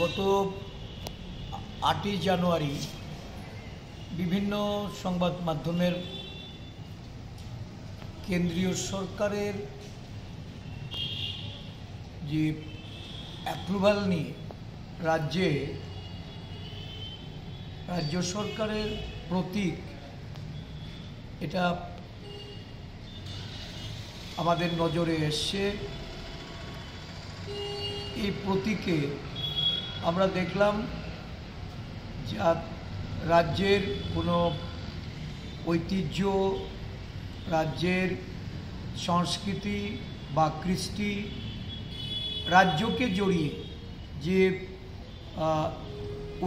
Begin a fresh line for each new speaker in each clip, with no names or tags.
গত 8ই জানুয়ারি বিভিন্ন সংবাদ মাধ্যমের কেন্দ্রীয় সরকারের যে অ্যাপ্রুভাল নিয়ে রাজ্য সরকারের প্রতীক এটা আমাদের নজরে এসছে। এই প্রতীকে আমরা দেখলাম যা রাজ্যের কোনো ঐতিহ্য, রাজ্যের সংস্কৃতি বা কৃষ্টি, রাজ্যকে জড়িয়ে যে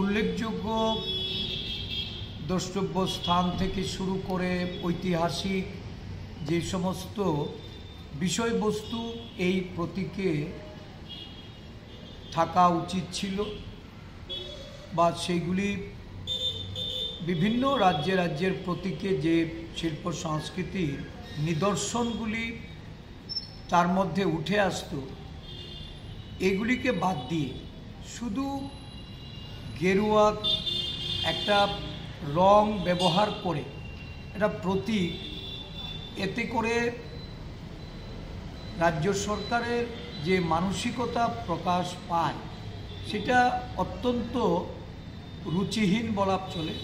উল্লেখযোগ্য দ্রষ্টব্য স্থান থেকে শুরু করে ঐতিহাসিক যে সমস্ত বিষয়বস্তু এই প্রতীকে থাকা উচিত ছিল বা সেইগুলি বিভিন্ন রাজ্যের প্রতীকে যে শিল্প সংস্কৃতির নিদর্শনগুলি তার মধ্যে উঠে আসতো, এগুলিকে বাদ দিয়ে শুধু গেরুয়া একটা রং ব্যবহার করে একটা প্রতীক, এতে করে রাজ্য সরকারের যে মানসিকতা প্রকাশ পায় সেটা অত্যন্ত রুচিহীন বলা চলে।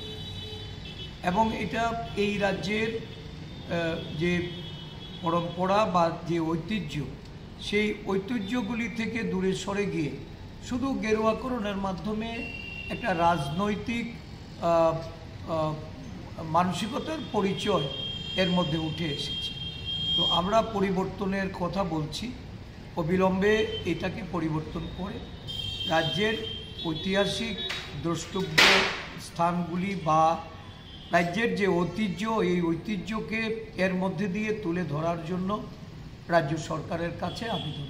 এবং এটা এই রাজ্যের যে পরম্পরা বা যে ঐতিহ্য, সেই ঐতিহ্যগুলি থেকে দূরে সরে গিয়ে শুধু গেরুয়াকরণের মাধ্যমে একটা রাজনৈতিক মানসিকতার পরিচয় এর মধ্যে উঠে এসেছে। তো আমরা পরিবর্তনের কথা বলছি, অবিলম্বে এটাকে পরিবর্তন করে রাজ্যের ঐতিহাসিক দ্রষ্টব্য স্থানগুলি বা রাজ্যের যে ঐতিহ্য, এই ঐতিহ্যকে এর মধ্যে দিয়ে তুলে ধরার জন্য রাজ্য সরকারের কাছে আবেদন।